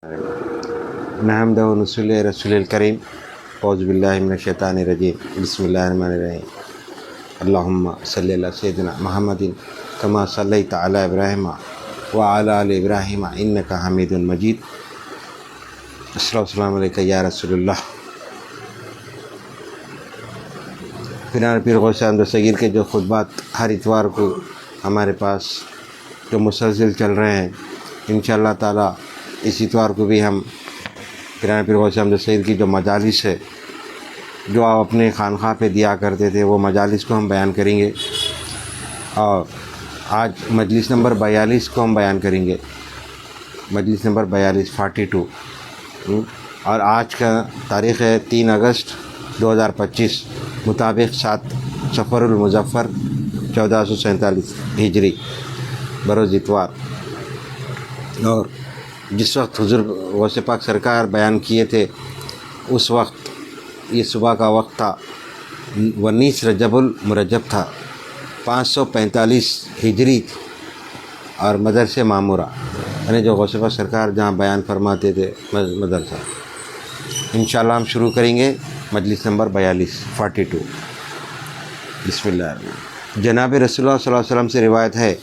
نحمدہ و نصلی علی رسول الکریم اعوذ باللہ من الشیطان الرجیم بسم اللہ الرحمن الرحیم اللہم صلی علی سیدنا محمد کما صلیت علی ابراہیم وعلی آل ابراہیم انکا حمید مجید۔ السلام علیکم یا رسول اللہ۔ پیران پیر غوث احمد دستگیر کے جو خطبات ہر اتوار کو ہمارے پاس جو مسلسل چل رہے ہیں، انشاءاللہ تعالی اس اتوار کو بھی ہم پیران پیر غوث احمد دستگیر کی جو مجالس ہے جو آپ اپنے خانقاہ پہ دیا کرتے تھے، وہ مجالس کو ہم بیان کریں گے، اور آج مجلس نمبر 42 کو ہم بیان کریں گے، مجلس نمبر 42 42، اور آج کا تاریخ ہے 3 اگست 2025 مطابق 7 صفر المظفر 1447 ہجری بروز اتوار۔ اور جس وقت حضور غوث پاک سرکار بیان کیے تھے اس وقت یہ صبح کا وقت تھا، 19 رجب المرجب تھا، 545 ہجری، اور مدرسہ معمورہ یعنی جو غوث پاک سرکار جہاں بیان فرماتے تھے مدرسہ۔ انشاءاللہ ہم شروع کریں گے مجلس نمبر 42 بسم اللہ الرحمن الرحیم۔ جناب رسول اللہ صلی اللہ علیہ وسلم سے روایت ہے،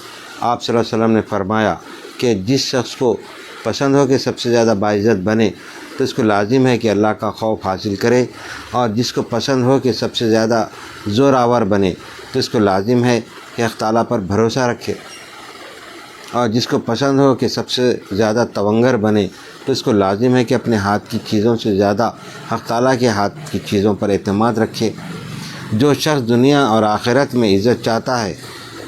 آپ صلی اللہ علیہ وسلم نے فرمایا کہ جس شخص کو پسند ہو کہ سب سے زیادہ باعزت بنے تو اس کو لازم ہے کہ اللہ کا خوف حاصل کرے، اور جس کو پسند ہو کہ سب سے زیادہ زور آور بنے تو اس کو لازم ہے کہ حق تعالیٰ پر بھروسہ رکھے، اور جس کو پسند ہو کہ سب سے زیادہ تونگر بنے تو اس کو لازم ہے کہ اپنے ہاتھ کی چیزوں سے زیادہ حق تعالیٰ کے ہاتھ کی چیزوں پر اعتماد رکھے۔ جو شخص دنیا اور آخرت میں عزت چاہتا ہے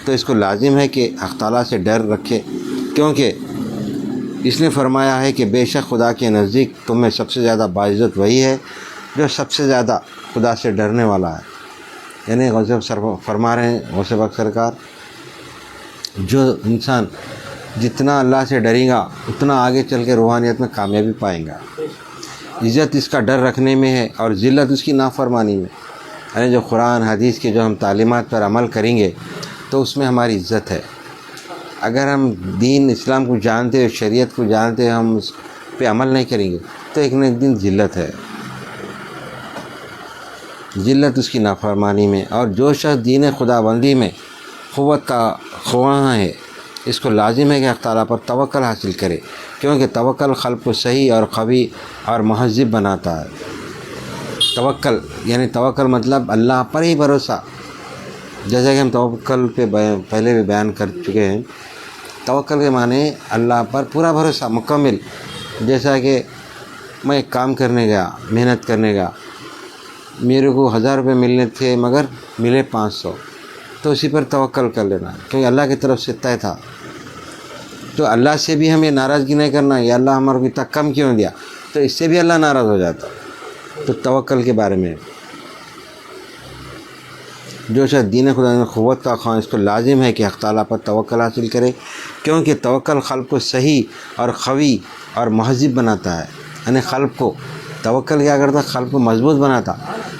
تو اس کو لازم ہے کہ حق تعالیٰ سے ڈر رکھے، کیونکہ اس نے فرمایا ہے کہ بے شک خدا کے نزدیک تم میں سب سے زیادہ باعزت وہی ہے جو سب سے زیادہ خدا سے ڈرنے والا ہے۔ یعنی غوث فرما رہے ہیں غوث پاک سرکار، جو انسان جتنا اللہ سے ڈرے گا اتنا آگے چل کے روحانیت میں کامیابی پائیں گا۔ عزت اس کا ڈر رکھنے میں ہے اور ذلت اس کی نافرمانی میں، یعنی جو قرآن حدیث کی جو ہم تعلیمات پر عمل کریں گے تو اس میں ہماری عزت ہے۔ اگر ہم دین اسلام کو جانتے ہیں، شریعت کو جانتے ہیں، ہم اس پہ عمل نہیں کریں گے تو ایک نہ ایک دن ذلت ہے، ذلت اس کی نافرمانی میں۔ اور جو شخص دین خدا بندی میں قوت کا خواہاں ہے اس کو لازم ہے کہ حق تعالیٰ پر توکل حاصل کرے، کیونکہ توکل قلب کو صحیح اور قوی اور مہذب بناتا ہے۔ توکل یعنی توکل مطلب اللہ پر ہی بھروسہ، جیسا کہ ہم توکل پہ پہلے بھی بیان کر چکے ہیں۔ توکل کے معنی اللہ پر پورا بھروسہ مکمل۔ جیسا کہ میں ایک کام کرنے گیا، محنت کرنے گیا، میرے کو 1000 روپے ملنے تھے مگر ملے 500، تو اسی پر توکل کر لینا، کیونکہ اللہ کی طرف سے طے تھا۔ تو اللہ سے بھی ہم یہ ناراضگی نہیں کرنا، یا اللہ ہمارے کو اتنا کم کیوں دیا، تو اس سے بھی اللہ ناراض ہو جاتا۔ تو توکل کے بارے میں جو شاید دین خدا میں قوت کا خواہاں اس کو لازم ہے کہ حق تعالیٰ پر توکل حاصل کرے، کیونکہ توکل قلب کو صحیح اور قوی اور مہذب بناتا ہے۔ یعنی قلب کو توکل کیا کرتا، قلب کو مضبوط بناتا،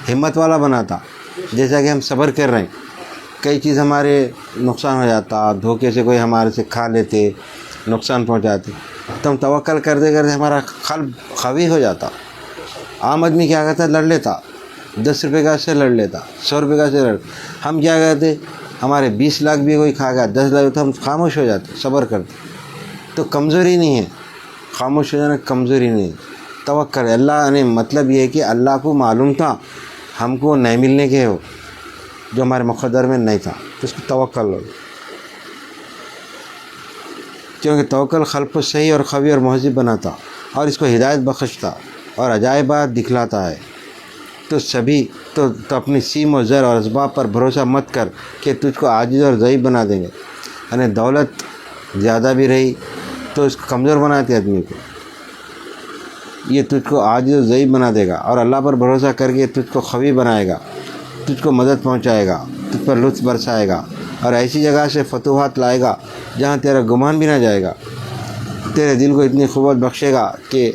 ہمت والا بناتا۔ جیسا کہ ہم صبر کر رہے ہیں، کئی چیز ہمارے نقصان ہو جاتا، دھوکے سے کوئی ہمارے سے کھا لیتے، نقصان پہنچاتے، تو ہم توکل کرتے کرتے ہمارا قلب قوی ہو جاتا۔ عام آدمی کیا کرتا، لڑ لیتا، 10 روپے کا سے لڑ لیتا، 100 روپے کا سے لڑ، ہم کیا کرتے، ہمارے 20 لاکھ بھی کوئی کھا گیا، 10 لاکھ تو ہم خاموش ہو جاتے، صبر کرتے۔ تو کمزوری نہیں ہے، خاموش ہو جانا کمزوری نہیں ہے، توکل۔ اللہ نے مطلب یہ ہے کہ اللہ کو معلوم تھا ہم کو نہیں ملنے کے ہو، جو ہمارے مقدر میں نہیں تھا، تو اس کو توکل ہو، کیونکہ توکل قلب کو صحیح اور قوی اور مہذب بناتا اور اس کو ہدایت بخشتا اور عجائبات دکھلاتا ہے۔ تو اپنی سیم و زر اور اسباب پر بھروسہ مت کر کہ تجھ کو عاجز اور ضعیف بنا دیں گے۔ یعنی دولت زیادہ بھی رہی تو اس کو کمزور بناتی آدمی کو، یہ تجھ کو عاجز اور ضعیف بنا دے گا، اور اللہ پر بھروسہ کر کے تجھ کو قوی بنائے گا، تجھ کو مدد پہنچائے گا، تجھ پر لطف برسائے گا، اور ایسی جگہ سے فتوحات لائے گا جہاں تیرا گمان بھی نہ جائے گا۔ تیرے دل کو اتنی قوت بخشے گا کہ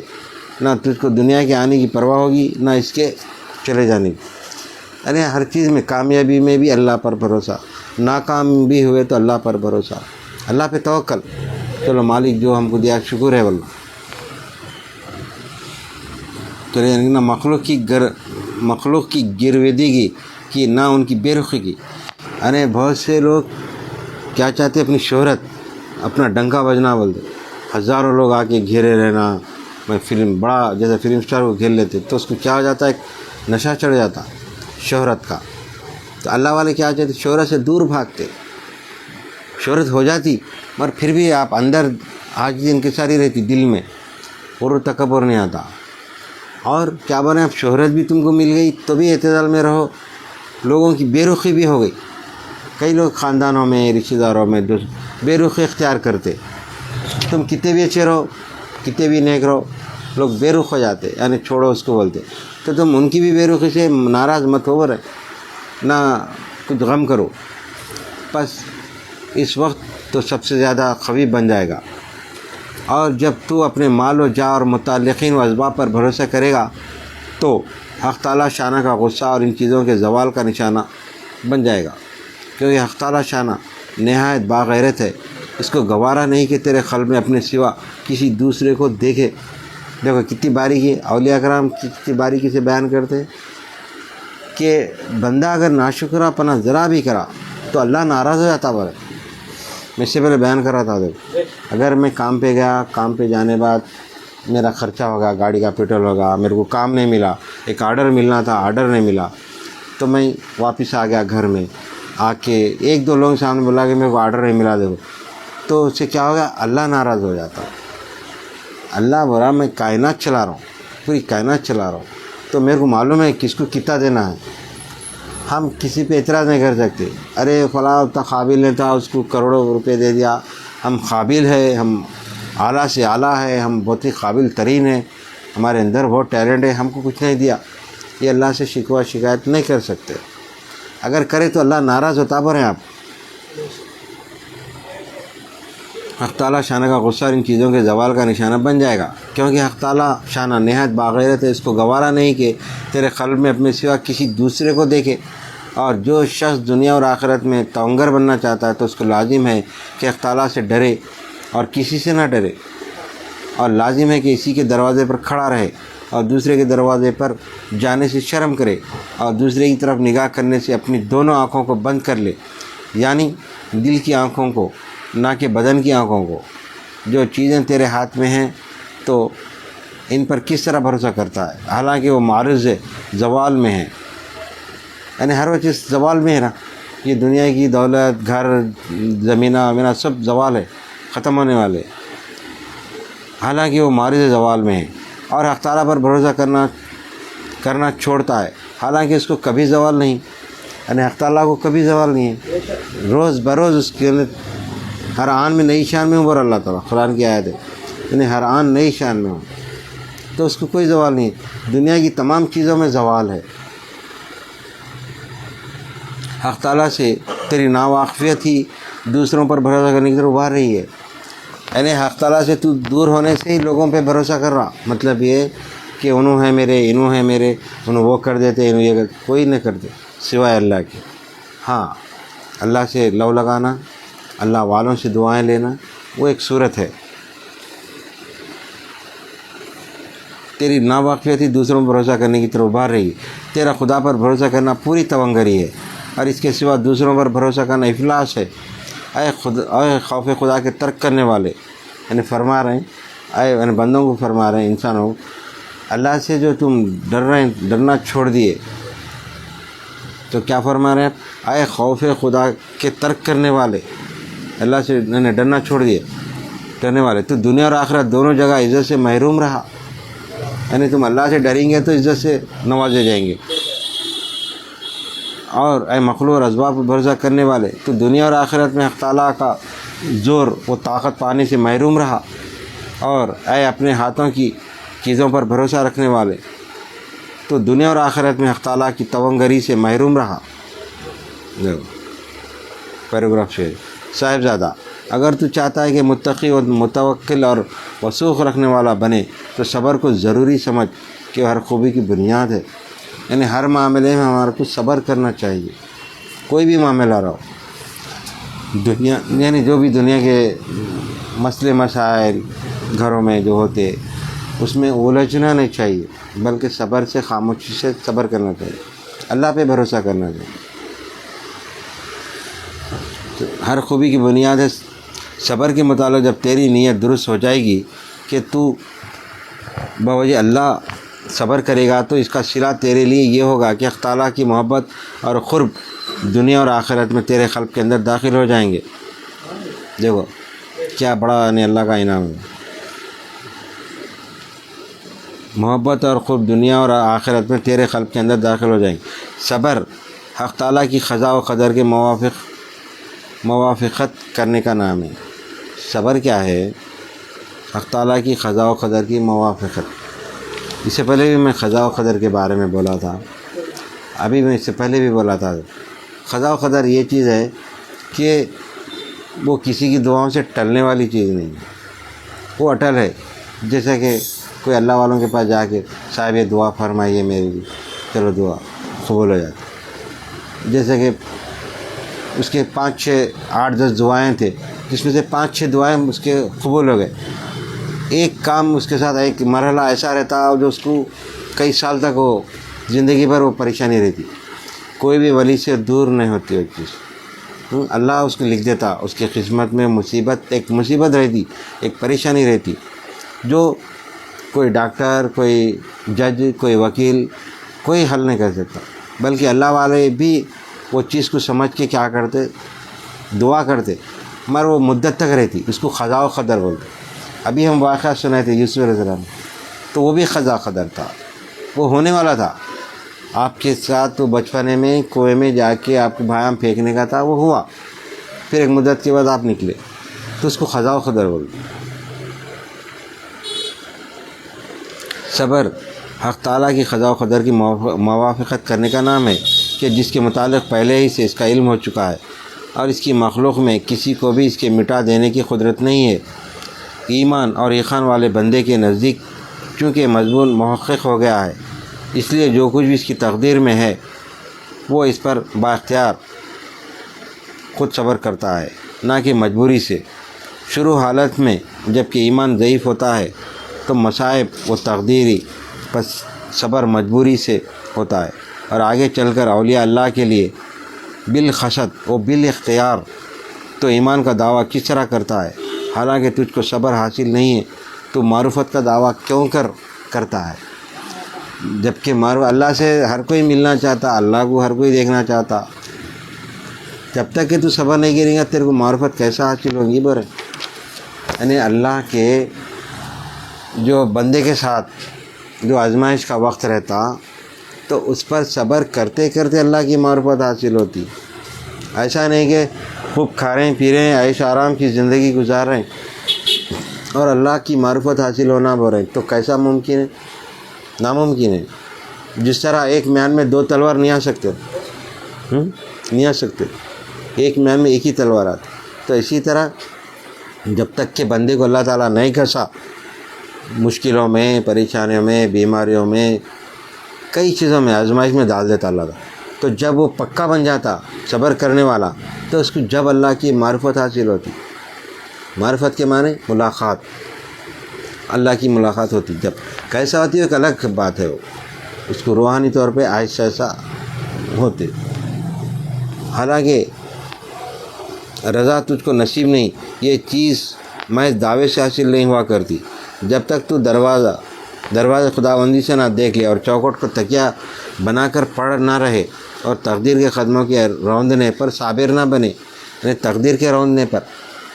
نہ تجھ کو دنیا کے آنے کی پرواہ ہوگی نہ اس کے چلے جانے کی۔ یعنی ہر چیز میں، کامیابی میں بھی اللہ پر بھروسہ، ناکام بھی ہوئے تو اللہ پر بھروسہ، اللہ پہ توکل۔ چلو مالک جو ہم کو دیا شکر ہے واللہ۔ تو نہ مخلوق کی گرویدگی کی، نہ ان کی بے رخی کی. یعنی بہت سے لوگ کیا چاہتے اپنی شہرت، اپنا ڈنکا بجنا بولتے. ہزاروں لوگ آ کے گھیرے رہنا، میں فلم بڑا جیسے فلم اسٹار کو گھیر لیتے تو اس کو کیا ہو جاتا ہے، ایک نشہ چڑھ جاتا شہرت کا. تو اللہ والے کیا چاہتے، شہرت سے دور بھاگتے. شہرت ہو جاتی مگر پھر بھی آپ اندر عاجزی انکساری رہتی دل میں، اور تکبر نہیں آتا. اور کیا بنے، اب شہرت بھی تم کو مل گئی تو بھی اعتدال میں رہو، لوگوں کی بے رخی بھی ہو گئی. کئی لوگ خاندانوں میں، رشتہ داروں میں بے رخی اختیار کرتے. تم کتنے بھی اچھے رہو، کتنے بھی نیک رہو، لوگ بے رخ ہو جاتے، یعنی چھوڑو اس کو بولتے. تو تم ان کی بھی بے رخی سے ناراض مت ہو رہے، نہ کچھ غم کرو. بس اس وقت تو سب سے زیادہ خبیث بن جائے گا. اور جب تو اپنے مال و جاہ اور متعلقین و اسباب پر بھروسہ کرے گا تو حق تعالیٰ شانہ کا غصہ اور ان چیزوں کے زوال کا نشانہ بن جائے گا. کیونکہ حق تعالیٰ شانہ نہایت باغیرت ہے، اس کو گوارا نہیں کہ تیرے قلب میں اپنے سوا کسی دوسرے کو دیکھے. دیکھو کتنی باریکی، اولیاء کرام کتنی باریکی سے بیان کرتے ہیں کہ بندہ اگر ناشکرہ پنا ذرا بھی کرا تو اللہ ناراض ہو جاتا. بولے میں اس سے پہلے بیان کر رہا تھا، دیکھ اگر میں کام پہ گیا، کام پہ جانے بعد میرا خرچہ ہوگا، گاڑی کا پیٹرول ہوگا، میرے کو کام نہیں ملا، ایک آرڈر ملنا تھا، آرڈر نہیں ملا، تو میں واپس آ گیا گھر میں. آ کے ایک دو لوگوں سامنے بولا کہ میرے کو آرڈر نہیں ملا، دیکھو تو اس سے کیا ہوگا، اللہ ناراض ہو جاتا. اللہ بولا میں کائنات چلا رہا ہوں، پوری کائنات چلا رہا ہوں، تو میرے کو معلوم ہے کس کو کتنا دینا ہے. ہم کسی پہ اعتراض نہیں کر سکتے، ارے فلاں اتنا قابل نہیں تھا، اس کو کروڑوں روپے دے دیا. ہم قابل ہے، ہم اعلیٰ سے اعلیٰ ہے، ہم بہت ہی قابل ترین ہیں، ہمارے اندر بہت ٹیلنٹ ہے، ہم کو کچھ نہیں دیا. یہ اللہ سے شکوہ شکایت نہیں کر سکتے. اگر کرے تو اللہ ناراض ہوتا پر ہیں آپ. حق تعالیٰ شانہ کا غصہ ان چیزوں کے زوال کا نشانہ بن جائے گا. کیونکہ حق تعالیٰ شانہ نہایت باغیرت ہے، اس کو گوارا نہیں کہ تیرے قلب میں اپنے سوا کسی دوسرے کو دیکھے. اور جو شخص دنیا اور آخرت میں توانگر بننا چاہتا ہے تو اس کو لازم ہے کہ حق تعالیٰ سے ڈرے اور کسی سے نہ ڈرے، اور لازم ہے کہ اسی کے دروازے پر کھڑا رہے اور دوسرے کے دروازے پر جانے سے شرم کرے، اور دوسرے کی طرف نگاہ کرنے سے اپنی دونوں آنکھوں کو بند کر لے، یعنی دل کی آنکھوں کو، نہ کہ بدن کی آنکھوں کو. جو چیزیں تیرے ہاتھ میں ہیں تو ان پر کس طرح بھروسہ کرتا ہے، حالانکہ وہ معرض ہے، زوال میں ہے. یعنی ہر وہ چیز زوال میں ہے نا، یہ دنیا کی دولت، گھر، زمینہ ومینہ سب زوال ہے، ختم ہونے والے، حالانکہ وہ معرض زوال میں ہے. اور حق تعالیٰ پر بھروسہ کرنا چھوڑتا ہے، حالانکہ اس کو کبھی زوال نہیں. یعنی حق تعالیٰ کو کبھی زوال نہیں ہے، روز بروز اس کے ہر آن میں نئی شان میں عمر اللہ تعالیٰ قرآن کی آیت ہے، یعنی ہر آن نئی شان میں ہوں، تو اس کو کوئی زوال نہیں. دنیا کی تمام چیزوں میں زوال ہے. حق تعالیٰ سے تیری ناواقفیت ہی دوسروں پر بھروسہ کرنے کی طرف ابھار رہی ہے. یعنی حق تعالیٰ سے تو دور ہونے سے ہی لوگوں پہ بھروسہ کر رہا. مطلب یہ کہ انہوں ہیں میرے، انہوں ہیں میرے، انہوں وہ کر دیتے، انہوں یہ کوئی نہیں کرتے سوائے اللہ کے. ہاں اللہ سے لو لگانا، اللہ والوں سے دعائیں لینا، وہ ایک صورت ہے. تیری ناواقفیت ہی دوسروں پر بھروسہ کرنے کی طرف ابھار رہی ہے. تیرا خدا پر بھروسہ کرنا پوری توانگری ہے، اور اس کے سوا دوسروں پر بھروسہ کرنا افلاس ہے. اے خوف خدا کے ترک کرنے والے، یعنی فرما رہے ہیں، یعنی بندوں کو فرما رہے ہیں، انسانوں، اللہ سے جو تم ڈر رہے ہیں، ڈرنا چھوڑ دیے. تو کیا فرما رہے ہیں؟ اے خوف خدا کے ترک کرنے والے، اللہ سے ڈرنا چھوڑ دیے، ڈرنے والے تو دنیا اور آخرت دونوں جگہ عزت سے محروم رہا. یعنی تم اللہ سے ڈریں گے تو عزت سے نوازے جائیں گے. اور اے مخلوق اور اسباب پر بھروسہ کرنے والے، تو دنیا اور آخرت میں حق تعالیٰ کا زور و طاقت پانے سے محروم رہا. اور اے اپنے ہاتھوں کی چیزوں پر بھروسہ رکھنے والے، تو دنیا اور آخرت میں حق تعالیٰ کی توانگری سے محروم رہا. پیراگراف شعر. صاحبزادہ، اگر تو چاہتا ہے کہ متقی اور متوکل اور وثوق رکھنے والا بنے تو صبر کو ضروری سمجھ کہ ہر خوبی کی بنیاد ہے. یعنی ہر معاملے میں ہمارے کو صبر کرنا چاہیے، کوئی بھی معاملہ رہو. دنیا یعنی جو بھی دنیا کے مسئلے مسائل گھروں میں جو ہوتے، اس میں الجھنا نہیں چاہیے، بلکہ صبر سے، خاموشی سے صبر کرنا چاہیے، اللہ پہ بھروسہ کرنا چاہیے۔ تو ہر خوبی کی بنیاد ہے صبر کے متعلق جب تیری نیت درست ہو جائے گی کہ تو بوجہ اللہ صبر کرے گا، تو اس کا صلہ تیرے لیے یہ ہوگا کہ اللہ تعالیٰ کی محبت اور قرب دنیا اور آخرت میں تیرے قلب کے اندر داخل ہو جائیں گے۔ دیکھو کیا بڑا اللہ کا انعام ہے، محبت اور قرب دنیا اور آخرت میں تیرے قلب کے اندر داخل ہو جائیں گے۔ صبر حق تعالیٰ کی قضاء و قدر کے موافقت کرنے کا نام ہے۔ صبر کیا ہے؟ حق تعالیٰ کی قضاء و قدر کی موافقت۔ اس سے پہلے بھی میں قضاء و قدر کے بارے میں بولا تھا، ابھی میں اس سے پہلے بھی بولا تھا۔ قضاء و قدر یہ چیز ہے کہ وہ کسی کی دعاؤں سے ٹلنے والی چیز نہیں ہے، وہ اٹل ہے۔ جیسا کہ کوئی اللہ والوں کے پاس جا کے صاحب یہ دعا فرمائیے میری لیے، چلو دعا قبول ہو جاتی۔ جیسے کہ اس کے 5 6 8 10 دعائیں تھے، جس میں سے 5 6 دعائیں اس کے قبول ہو گئے۔ ایک کام اس کے ساتھ ایک مرحلہ ایسا رہتا جو اس کو کئی سال تک وہ زندگی بھر وہ پریشانی رہتی، کوئی بھی ولی سے دور نہیں ہوتی وہ چیز۔ اللہ اس کو لکھ دیتا، اس کی قسمت میں مصیبت، ایک مصیبت رہتی، ایک پریشانی رہتی، جو کوئی ڈاکٹر، کوئی جج، کوئی وکیل کوئی حل نہیں کر سکتا، بلکہ اللہ والے بھی وہ چیز کو سمجھ کے کیا کرتے، دعا کرتے، مگر وہ مدت تک رہتی، اس کو قضاء و قدر بولتے۔ ابھی ہم واقعہ سنے تھے یوسف علیہ السلام، تو وہ بھی قضاء قدر تھا، وہ ہونے والا تھا آپ کے ساتھ۔ تو بچپنے میں کنویں میں جا کے آپ کو بھیام پھینکنے کا تھا، وہ ہوا، پھر ایک مدت کے بعد آپ نکلے، تو اس کو قضاء و قدر بولتے۔ صبر حق تعالیٰ کی قضاء و قدر کی موافقت کرنے کا نام ہے، کہ جس کے متعلق پہلے ہی سے اس کا علم ہو چکا ہے، اور اس کی مخلوق میں کسی کو بھی اس کے مٹا دینے کی قدرت نہیں ہے۔ ایمان اور یقین والے بندے کے نزدیک چونکہ مضمون محقق ہو گیا ہے، اس لیے جو کچھ بھی اس کی تقدیر میں ہے وہ اس پر بااختیار خود صبر کرتا ہے، نہ کہ مجبوری سے۔ شروع حالت میں جب کہ ایمان ضعیف ہوتا ہے تو مصائب و تقدیری، پس صبر مجبوری سے ہوتا ہے، اور آگے چل کر اولیاء اللہ کے لیے بالخشد و بالاختیار تو ایمان کا دعویٰ کس طرح کرتا ہے، حالانکہ تجھ کو صبر حاصل نہیں ہے تو معرفت کا دعویٰ کیوں کرتا ہے؟ جبکہ اللہ سے ہر کوئی ملنا چاہتا، اللہ کو ہر کوئی دیکھنا چاہتا، جب تک کہ تو صبر نہیں کرے گا تیرے کو معرفت کیسا حاصل ہوگی؟ برے یعنی اللہ کے جو بندے کے ساتھ جو آزمائش کا وقت رہتا، تو اس پر صبر کرتے کرتے اللہ کی معرفت حاصل ہوتی۔ ایسا نہیں کہ خوب کھا رہے ہیں، پی رہے ہیں، عیش آرام کی زندگی گزار رہے ہیں اور اللہ کی معرفت حاصل ہونا بول رہے ہیں، تو کیسا ممکن ہے؟ ناممکن ہے۔ جس طرح ایک میان میں 2 تلوار نہیں آ سکتے، نہیں آ سکتے، ایک میان میں ایک ہی تلوار آتی، تو اسی طرح جب تک کہ بندے کو اللہ تعالیٰ نہیں کھنسا، مشکلوں میں، پریشانیوں میں، بیماریوں میں، کئی چیزوں میں، آزمائش میں ڈال دیتا اللہ تعالیٰ، تو جب وہ پکا بن جاتا صبر کرنے والا، تو اس کو جب اللہ کی معرفت حاصل ہوتی۔ معرفت کے معنی ملاقات، اللہ کی ملاقات ہوتی، جب کیسا ہوتی ہے ایک الگ بات ہے، وہ اس کو روحانی طور پہ ایسا ہوتے۔ حالانکہ رضا تجھ کو نصیب نہیں، یہ چیز محض دعوے سے حاصل نہیں ہوا کرتی، جب تک تو دروازہ خداوندی سے نہ دیکھ لے، اور چوکھٹ کو تکیہ بنا کر پڑھ نہ رہے، اور تقدیر کے قدموں کے روندنے پر صابر نہ بنے، یعنی تقدیر کے روندنے پر،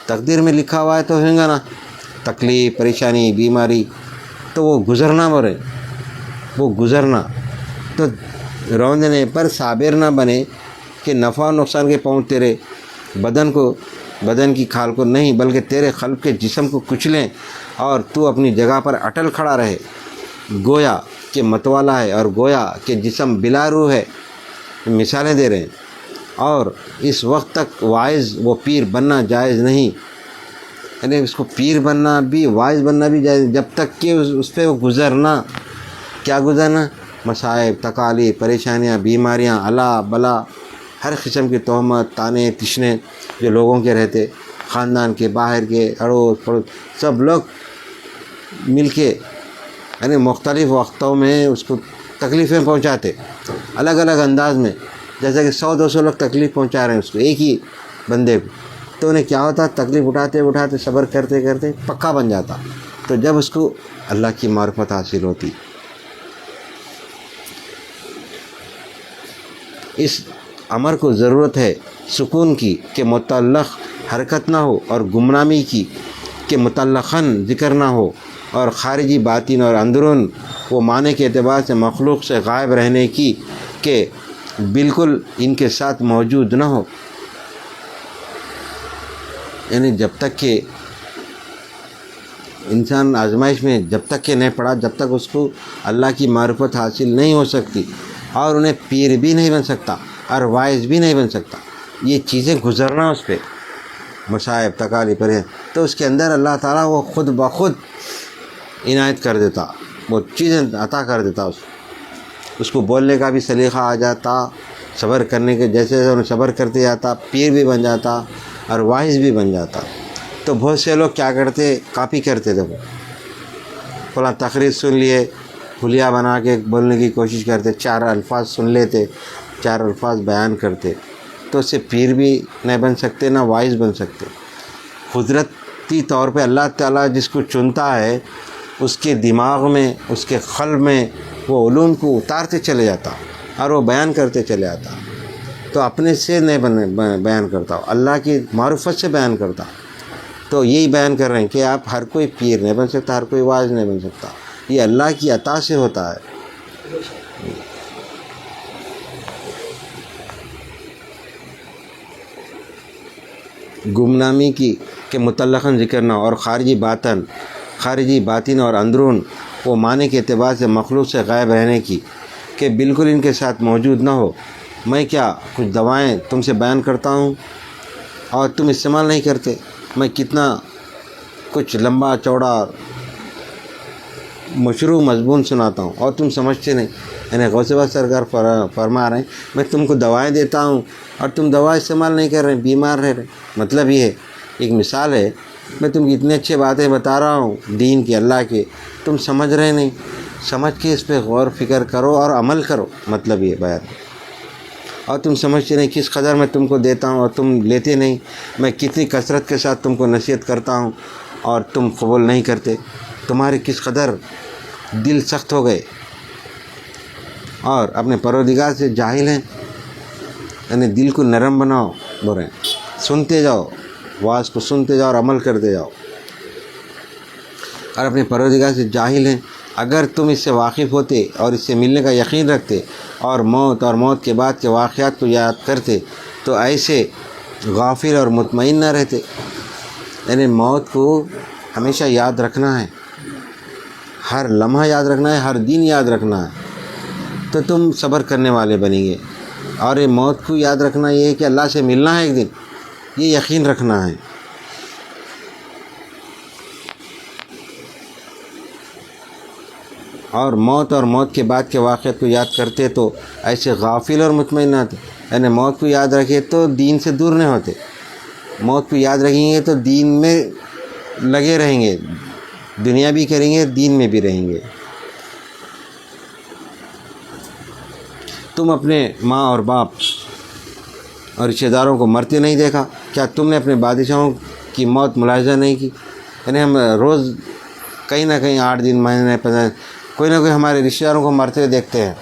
تقدیر میں لکھا ہوا ہے تو ہوگا نا، تکلیف، پریشانی، بیماری، تو وہ گزرنا برے، وہ گزرنا، تو روندنے پر صابر نہ بنے کہ نفع و نقصان کے پہنچ تیرے بدن کی کھال کو نہیں، بلکہ تیرے قلب کے جسم کو کچلیں، اور تو اپنی جگہ پر اٹل کھڑا رہے، گویا کہ متوالا ہے اور گویا کہ جسم بلا روح ہے۔ مثالیں دے رہے ہیں، اور اس وقت تک واعظ و پیر بننا جائز نہیں، یعنی اس کو پیر بننا بھی، واعظ بننا بھی جائز، جب تک کہ اس پہ وہ گزرنا، کیا گزرنا؟ مصائب، تکالیف، پریشانیاں، بیماریاں، الا بلا، ہر قسم کی تہمت، تانے، تشنے جو لوگوں کے رہتے، خاندان کے، باہر کے، اڑوس پڑوس، سب لوگ مل کے یعنی مختلف وقتوں میں اس کو تکلیفیں پہنچاتے الگ الگ انداز میں، جیسا کہ 100-200 لوگ تکلیف پہنچا رہے ہیں اس کو، ایک ہی بندے کو، تو انہیں کیا ہوتا، تکلیف اٹھاتے اٹھاتے صبر کرتے کرتے پکا بن جاتا، تو جب اس کو اللہ کی معرفت حاصل ہوتی۔ اس امر کو ضرورت ہے سکون کی کہ متعلق حرکت نہ ہو، اور گمنامی کی کہ متعلقاً ذکر نہ ہو، اور خارجی باطن اور اندرون وہ معنی کے اعتبار سے مخلوق سے غائب رہنے کی کہ بالکل ان کے ساتھ موجود نہ ہو۔ یعنی جب تک کہ انسان آزمائش میں جب تک کہ نہیں پڑا، جب تک اس کو اللہ کی معرفت حاصل نہیں ہو سکتی، اور انہیں پیر بھی نہیں بن سکتا اور وائز بھی نہیں بن سکتا، یہ چیزیں گزرنا اس پہ مصائب تکالیف پر ہے، تو اس کے اندر اللہ تعالیٰ وہ خود بخود عنایت کر دیتا، وہ چیزیں عطا کر دیتا، اس کو بولنے کا بھی سلیقہ آ جاتا، صبر کرنے کے جیسے صبر کرتے جاتا، پیر بھی بن جاتا اور واعظ بھی بن جاتا۔ تو بہت سے لوگ کیا کرتے، کاپی کرتے تھے، وہ فلاں تقریر سن لیے، حلیہ بنا کے بولنے کی کوشش کرتے، 4 الفاظ سن لیتے، 4 الفاظ بیان کرتے، تو اس سے پیر بھی نہیں بن سکتے، نہ واعظ بن سکتے۔ قدرتی طور پہ اللہ تعالیٰ جس کو چنتا ہے، اس کے دماغ میں، اس کے قلب میں وہ علوم کو اتارتے چلے جاتا اور وہ بیان کرتے چلے جاتا، تو اپنے سے نہیں بیان کرتا، اللہ کی معرفت سے بیان کرتا۔ تو یہی بیان کر رہے ہیں کہ آپ ہر کوئی پیر نہیں بن سکتا، ہر کوئی واعظ نہیں بن سکتا، یہ اللہ کی عطا سے ہوتا ہے۔ گمنامی کی کہ متعلقاً ذکر نہ ہو، اور خارجی باطن اور اندرون وہ معنی کے اعتبار سے مخلوق سے غائب رہنے کی کہ بالکل ان کے ساتھ موجود نہ ہو۔ میں کیا کچھ دوائیں تم سے بیان کرتا ہوں اور تم استعمال نہیں کرتے، میں کتنا کچھ لمبا چوڑا مشروع مضمون سناتا ہوں اور تم سمجھتے نہیں۔ یعنی غوث پاک سرکار فرما رہے ہیں میں تم کو دوائیں دیتا ہوں اور تم دوا استعمال نہیں کر رہے، بیمار رہ رہے۔ مطلب یہ ہے، ایک مثال ہے، میں تم کی اتنی اچھی باتیں بتا رہا ہوں دین کے، اللہ کے، تم سمجھ رہے نہیں، سمجھ کے اس پہ غور فکر کرو اور عمل کرو، مطلب یہ بیان۔ اور تم سمجھتے نہیں کس قدر میں تم کو دیتا ہوں اور تم لیتے نہیں، میں کتنی کثرت کے ساتھ تم کو نصیحت کرتا ہوں اور تم قبول نہیں کرتے، تمہارے کس قدر دل سخت ہو گئے اور اپنے پروردگار سے جاہل ہیں۔ یعنی دل کو نرم بناؤ، بول رہے ہیں، سنتے جاؤ، واعظ کو سنتے جاؤ اور عمل کرتے جاؤ، اور اپنے پروردگار سے جاہل ہیں۔ اگر تم اس سے واقف ہوتے اور اس سے ملنے کا یقین رکھتے اور موت کے بعد کے واقعات کو یاد کرتے تو ایسے غافل اور مطمئن نہ رہتے۔ یعنی موت کو ہمیشہ یاد رکھنا ہے، ہر لمحہ یاد رکھنا ہے، ہر دن یاد رکھنا ہے، تو تم صبر کرنے والے بنیں گے۔ اور یہ موت کو یاد رکھنا یہ ہے کہ اللہ سے ملنا ہے ایک دن، یہ یقین رکھنا ہے۔ اور موت کے بعد کے واقعات کو یاد کرتے تو ایسے غافل اور مطمئن آتے۔ یعنی موت کو یاد رکھے تو دین سے دور نہیں ہوتے، موت کو یاد رکھیں گے تو دین میں لگے رہیں گے، دنیا بھی کریں گے، دین میں بھی رہیں گے۔ تم اپنے ماں اور باپ اور رشتہ داروں کو مرتے نہیں دیکھا، کیا تم نے اپنے بادشاہوں کی موت ملاحظہ نہیں کی؟ یعنی ہم روز کہیں نہ کہیں 8 دن، مہینے، 15 کوئی نہ کوئی ہمارے رشتہ داروں کو مرتے ہوئے دیکھتے ہیں،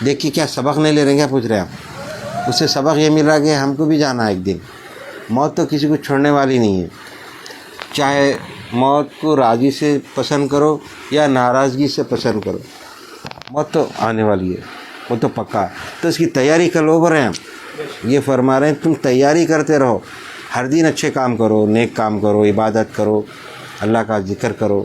دیکھ کے کیا سبق نہیں لے رہے ہیں؟ کیا پوچھ رہے ہیں آپ؟ اس سے سبق یہ مل رہا کہ ہم کو بھی جانا ہے ایک دن۔ موت تو کسی کو چھوڑنے والی نہیں ہے، چاہے موت کو راضی سے پسند کرو یا ناراضگی سے پسند کرو، موت تو آنے والی ہے، وہ تو پکا ہے، تو اس کی تیاری کر لو۔ بر ہیں ہم یہ فرما رہے ہیں تم تیاری کرتے رہو، ہر دن اچھے کام کرو، نیک کام کرو، عبادت کرو، اللہ کا ذکر کرو۔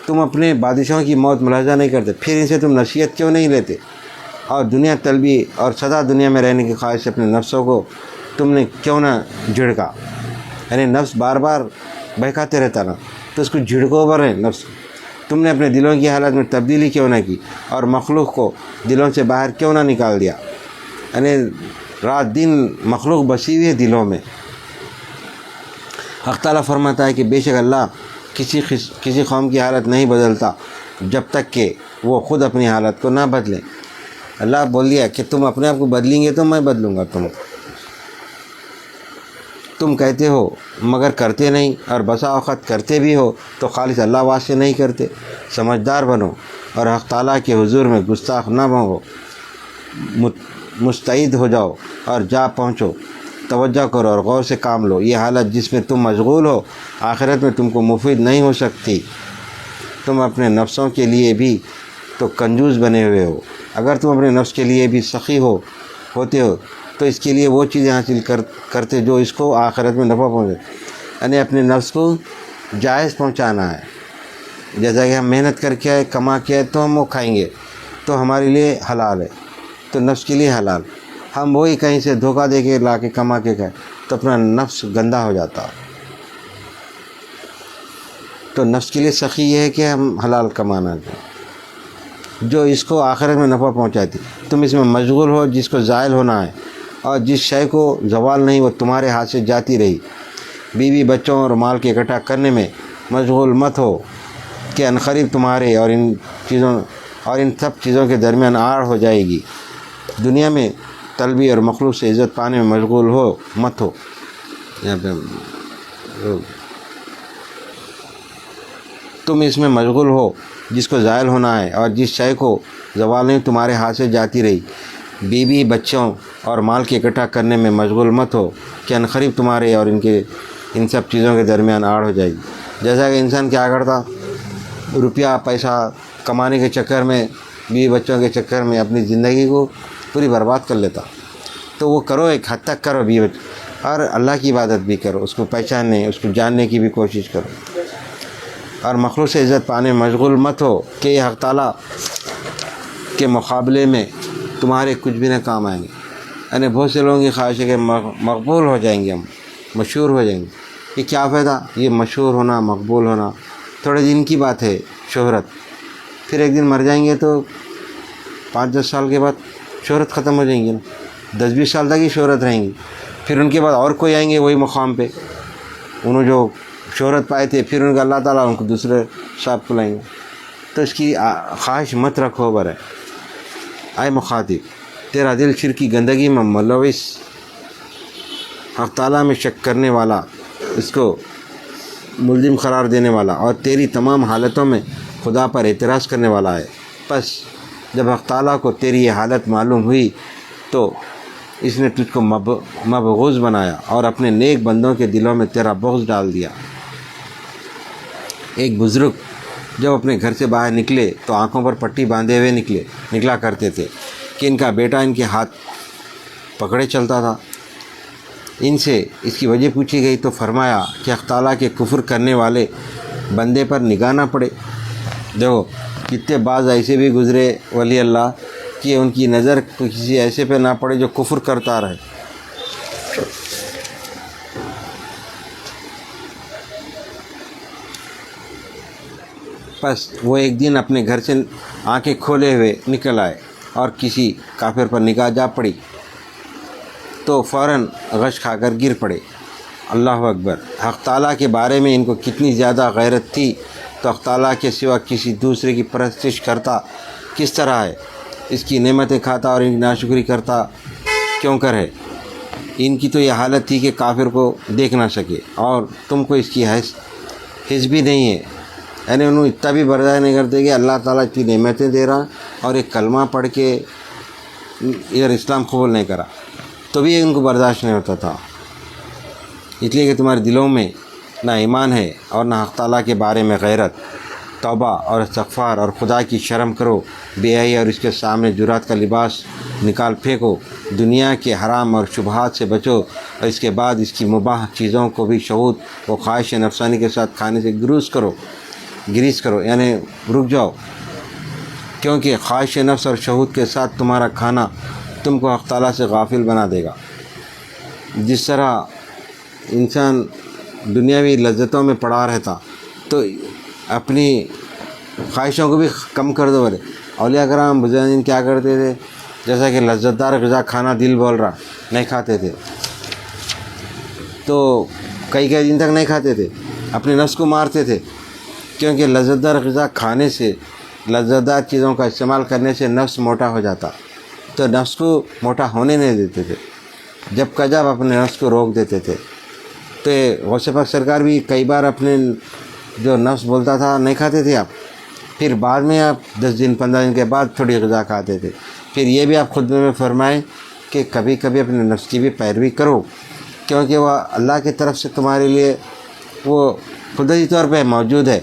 تم اپنے بادشاہوں کی موت ملاحظہ نہیں کرتے، پھر ان سے تم نصیحت کیوں نہیں لیتے؟ اور دنیا طلبی اور سدا دنیا میں رہنے کی خواہش سے اپنے نفسوں کو تم نے کیوں نہ جھڑکا؟ یعنی نفس بار بار بہکاتے رہتا نا، تو اس کو جھڑکو بر ہے نفس۔ تم نے اپنے دلوں کی حالت میں تبدیلی کیوں نہ کی اور مخلوق کو دلوں سے باہر کیوں نہ نکال دیا؟ یعنی رات دن مخلوق بسی ہوئی ہے دلوں میں، حق تعالیٰ فرماتا ہے کہ بے شک اللہ کسی قوم کی حالت نہیں بدلتا جب تک کہ وہ خود اپنی حالت کو نہ بدلیں۔ اللہ بول دیا کہ تم اپنے آپ کو بدلیں گے تو میں بدلوں گا تم کہتے ہو مگر کرتے نہیں، اور بسا اوقات کرتے بھی ہو تو خالص اللہ واسطے نہیں کرتے۔ سمجھدار بنو اور حق تعالیٰ کے حضور میں گستاخ نہ بنو، مستعد ہو جاؤ اور جا پہنچو، توجہ کرو اور غور سے کام لو۔ یہ حالت جس میں تم مشغول ہو آخرت میں تم کو مفید نہیں ہو سکتی۔ تم اپنے نفسوں کے لیے بھی تو کنجوس بنے ہوئے ہو، اگر تم اپنے نفس کے لیے بھی سخی ہوتے ہو تو اس کے لیے وہ چیزیں حاصل کرتے جو اس کو آخرت میں نفع پہنچے، یعنی اپنے نفس کو جائز پہنچانا ہے۔ جیسا کہ ہم محنت کر کے کما کے تو ہم وہ کھائیں گے تو ہمارے لیے حلال ہے، تو نفس کے لیے حلال۔ ہم وہی کہیں سے دھوکہ دے کے لا کے کما کے کھائیں تو اپنا نفس گندا ہو جاتا۔ تو نفس کے لیے سخی یہ ہے کہ ہم حلال کمانا دیں جو اس کو آخرت میں نفع پہنچاتی۔ تم اس میں مشغول ہو جس کو زائل ہونا ہے، اور جس شے کو زوال نہیں وہ تمہارے ہاتھ سے جاتی رہی۔ بیوی بچوں اور مال کے اکٹھا کرنے میں مشغول مت ہو کہ عنقریب تمہارے اور ان سب چیزوں کے درمیان آڑ ہو جائے گی۔ دنیا میں طلبی اور مخلوق سے عزت پانے میں مشغول مت ہو۔ یہاں پہ تم اس میں مشغول ہو جس کو زائل ہونا ہے، اور جس شے کو زوال نہیں تمہارے ہاتھ سے جاتی رہی۔ بیوی بچوں اور مال کے اکٹھا کرنے میں مشغول مت ہو کہ عنقریب تمہارے اور ان سب چیزوں کے درمیان آڑ ہو جائے گی۔ جیسا کہ انسان کیا کرتا، روپیہ پیسہ کمانے کے چکر میں، بیوی بچوں کے چکر میں اپنی زندگی کو پوری برباد کر لیتا۔ تو وہ کرو، ایک حد تک کرو بیوی بچوں، اور اللہ کی عبادت بھی کرو، اس کو پہچاننے، اس کو جاننے کی بھی کوشش کرو، اور مخلوق سے عزت پانے میں مشغول مت ہو کہ یہ حق تعالیٰ کے مقابلے میں تمہارے کچھ بھی نہ کام آئیں گے۔ یعنی بہت سے لوگوں کی خواہش ہے کہ مقبول ہو جائیں گے، ہم مشہور ہو جائیں گے۔ یہ کیا فائدہ؟ یہ مشہور ہونا، مقبول ہونا تھوڑے دن کی بات ہے، شہرت، پھر ایک دن مر جائیں گے تو 5-10 سال کے بعد شہرت ختم ہو جائیں گی نا، 10-20 سال تک ہی شہرت رہیں گی، پھر ان کے بعد اور کوئی آئیں گے وہی مقام پہ، انہوں جو شہرت پائے تھے، پھر ان کا اللہ تعالیٰ ان کو دوسرے صاحب کو لائیں گے۔ تو اس کی خواہش مت رکھو برے۔ اے مخاطب، تیرا دل شرک کی گندگی میں ملوث، حق تعالیٰ میں شک کرنے والا، اس کو ملزم قرار دینے والا، اور تیری تمام حالتوں میں خدا پر اعتراض کرنے والا ہے۔ پس جب حق تعالیٰ کو تیری یہ حالت معلوم ہوئی تو اس نے تجھ کو مبغوض بنایا اور اپنے نیک بندوں کے دلوں میں تیرا بغض ڈال دیا۔ ایک بزرگ جب اپنے گھر سے باہر نکلے تو آنکھوں پر پٹی باندھے ہوئے نکلا کرتے تھے کہ ان کا بیٹا ان کے ہاتھ پکڑے چلتا تھا۔ ان سے اس کی وجہ پوچھی گئی تو فرمایا کہ حق تعالیٰ کے کفر کرنے والے بندے پر نگاہ نہ پڑے۔ دیکھو کتنے بعض ایسے بھی گزرے ولی اللہ کہ ان کی نظر کسی ایسے پہ نہ پڑے جو کفر کرتا رہے۔ بس وہ ایک دن اپنے گھر سے آنکھیں کھولے ہوئے نکل آئے اور کسی کافر پر نگاہ جا پڑی تو فوراً غش کھا کر گر پڑے۔ اللہ اکبر! حق تعالیٰ کے بارے میں ان کو کتنی زیادہ غیرت تھی، تو حق تعالیٰ کے سوا کسی دوسرے کی پرستش کرتا کس طرح ہے، اس کی نعمتیں کھاتا اور ان کی ناشکری کرتا کیوں کر ہے۔ ان کی تو یہ حالت تھی کہ کافر کو دیکھ نہ سکے، اور تم کو اس کی حس بھی نہیں ہے، یعنی انہوں اتنا بھی برداشت نہیں کرتے کہ اللہ تعالیٰ اتنی نعمتیں دے رہا اور ایک کلمہ پڑھ کے ادھر اسلام قبول نہیں کرا تو بھی ان کو برداشت نہیں ہوتا تھا، اس لیے کہ تمہارے دلوں میں نہ ایمان ہے اور نہ حق تعالیٰ کے بارے میں غیرت۔ توبہ اور استغفار اور خدا کی شرم کرو، بے حیائی اور اس کے سامنے جرات کا لباس نکال پھینکو، دنیا کے حرام اور شبہات سے بچو، اور اس کے بعد اس کی مباح چیزوں کو بھی شہوت و خواہش نفسانی کے ساتھ کھانے سے گریز کرو، یعنی رک جاؤ، کیونکہ خواہش نفس اور شہوت کے ساتھ تمہارا کھانا تم کو حق تعالیٰ سے غافل بنا دے گا۔ جس طرح انسان دنیاوی لذتوں میں پڑا رہتا تو اپنی خواہشوں کو بھی کم کر دو۔ اولیاء کرام بزرگان کیا کرتے تھے، جیسا کہ لذت دار غذا کھانا دل بول رہا نہیں کھاتے تھے، تو کئی دن تک نہیں کھاتے تھے، اپنے نفس کو مارتے تھے، کیونکہ لذت دار غذا کھانے سے، لذت دار چیزوں کا استعمال کرنے سے نفس موٹا ہو جاتا، تو نفس کو موٹا ہونے نہیں دیتے تھے، جب کا جب اپنے نفس کو روک دیتے تھے۔ تو غوث پاک سرکار بھی کئی بار اپنے جو نفس بولتا تھا نہیں کھاتے تھے آپ، پھر بعد میں آپ 10 دن 15 دن کے بعد تھوڑی غذا کھاتے تھے۔ پھر یہ بھی آپ خطبے میں فرمائیں کہ کبھی کبھی اپنے نفس کی بھی پیروی کرو، کیونکہ وہ اللہ کی طرف سے تمہارے لیے وہ قدرتی طور پہ موجود ہے،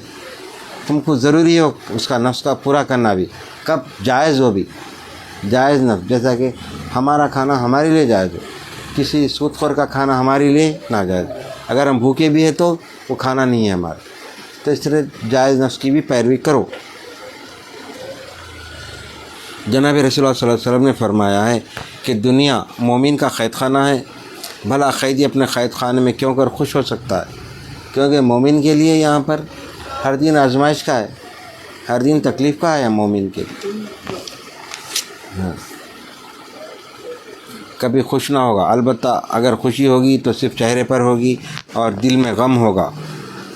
تم کو ضروری ہو اس کا نفس کا پورا کرنا بھی، کب جائز ہو بھی، جائز نفس، جیسا کہ ہمارا کھانا ہمارے لیے جائز ہو، کسی سود خور کا کھانا ہمارے لیے ناجائز، اگر ہم بھوکے بھی ہیں تو وہ کھانا نہیں ہے ہمارا، تو اس طرح جائز نفس کی بھی پیروی کرو۔ جناب رسول اللہ صلی اللہ علیہ وسلم نے فرمایا ہے کہ دنیا مومن کا قید خانہ ہے، بھلا قیدی اپنے قید خانے میں کیوں کر خوش ہو سکتا ہے، کیونکہ مومن کے لیے یہاں پر ہر دن آزمائش کا ہے، ہر دن تکلیف کا ہے مومن کے لیے۔ کبھی خوش نہ ہوگا، البتہ اگر خوشی ہوگی تو صرف چہرے پر ہوگی اور دل میں غم ہوگا،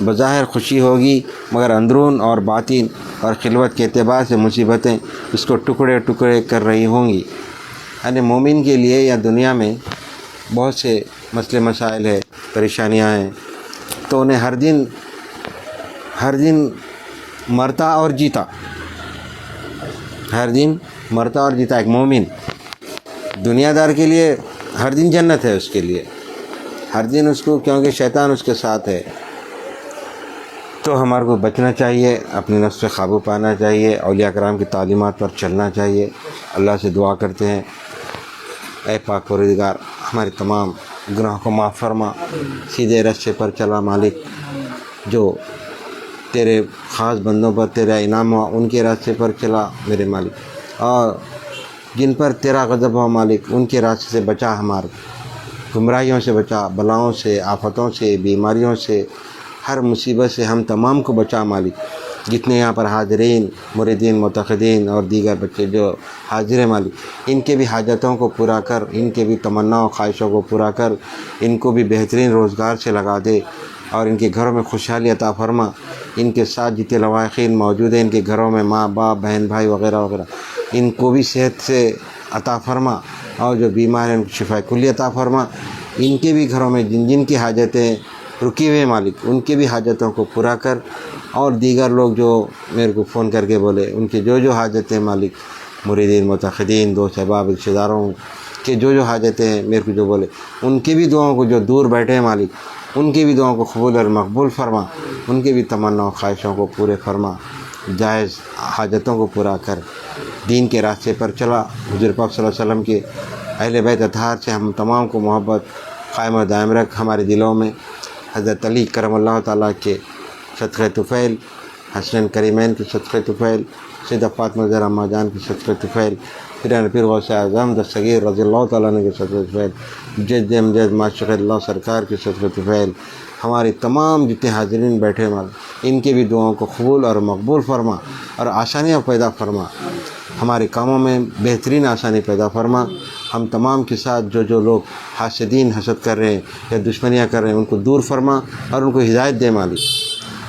بظاہر خوشی ہوگی مگر اندرون اور باطن اور خلوت کے اعتبار سے مصیبتیں اس کو ٹکڑے ٹکڑے کر رہی ہوں گی۔ یعنی مومن کے لیے یا دنیا میں بہت سے مسئلے مسائل ہے، پریشانیاں ہیں، تو انہیں ہر دن مرتا اور جیتا، ہر دن مرتا اور جیتا ایک مومن۔ دنیا دار کے لیے ہر دن جنت ہے، اس کے لیے ہر دن اس کو، کیونکہ شیطان اس کے ساتھ ہے۔ تو ہمارے کو بچنا چاہیے، اپنے نفس پہ قابو پانا چاہیے، اولیاء کرام کی تعلیمات پر چلنا چاہیے۔ اللہ سے دعا کرتے ہیں، اے پاک پروردگار ہمارے تمام گناہوں کو معاف فرما، سیدھے راستے پر چلا مالک، جو تیرے خاص بندوں پر تیرا انعام ہوا ان کے راستے پر چلا میرے مالک، اور جن پر تیرا غضب ہوا مالک ان کے راستے سے بچا، ہمارے گمراہیوں سے بچا، بلاؤں سے، آفتوں سے، بیماریوں سے، ہر مصیبت سے ہم تمام کو بچا مالک۔ جتنے یہاں پر حاضرین، مریدین، معتقدین اور دیگر بچے جو حاضر ہیں مالک، ان کے بھی حاجتوں کو پورا کر، ان کے بھی تمناؤں خواہشوں کو پورا کر، ان کو بھی بہترین روزگار سے لگا دے، اور ان کے گھروں میں خوشحالی عطا فرما۔ ان کے ساتھ جتنے لواحقین موجود ہیں، ان کے گھروں میں ماں باپ، بہن بھائی وغیرہ وغیرہ، ان کو بھی صحت سے عطا فرما، اور جو بیمار ہیں ان کو شفا کلی عطا فرما۔ ان کے بھی گھروں میں جن جن کی حاجتیں رکی ہوئے مالک، ان کی بھی حاجتوں کو پورا کر، اور دیگر لوگ جو میرے کو فون کر کے بولے ان کی جو حاجتیں مالک، مریدین، معتقدین، دوست احباب، رشتہ داروں کے جو حاجتیں ہیں میرے کو جو بولے، ان کی بھی دعاؤں کو، جو دور بیٹھے ہیں مالک ان کی بھی دعاؤں کو قبول اور مقبول فرما، ان کے بھی تمنا و خواہشوں کو پورے فرما، جائز حاجتوں کو پورا کر، دین کے راستے پر چلا۔ حضور پاک صلی اللہ علیہ وسلم کے اہل بیت اطہار سے ہم تمام کو محبت قائم و دائم رکھ ہمارے دلوں میں۔ حضرت علی کرم اللہ تعالیٰ کے صدقہ طفیل، حسنین کریمین کی صدقہ طفیل، سیدہ فاطمہ زہرا اماں جان کی صدقہ طفیل، پھر پیر غوث اعظم دستگیر رضی اللہ تعالیٰ عنہ کی صدقہ طفیل، جد امجد معشوق اللہ سرکار کی صدقہ طفیل، ہماری تمام جتنے حاضرین بیٹھے مال ان کے بھی دعاؤں کو قبول اور مقبول فرما، اور آسانیاں پیدا فرما، ہمارے کاموں میں بہترین آسانی پیدا فرما۔ ہم تمام کے ساتھ جو لوگ حاسدین حسد کر رہے ہیں یا دشمنیاں کر رہے ہیں ان کو دور فرما، اور ان کو ہدایت دے مالک،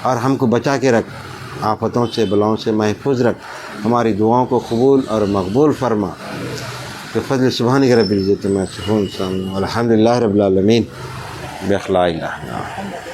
اور ہم کو بچا کے رکھ، آفتوں سے، بلاؤں سے محفوظ رکھ، ہماری دعاؤں کو قبول اور مقبول فرما۔ بفضل سبحانک رب العزت عما یصفون، الحمد للہ رب العالمین، بإخلاء اللہ۔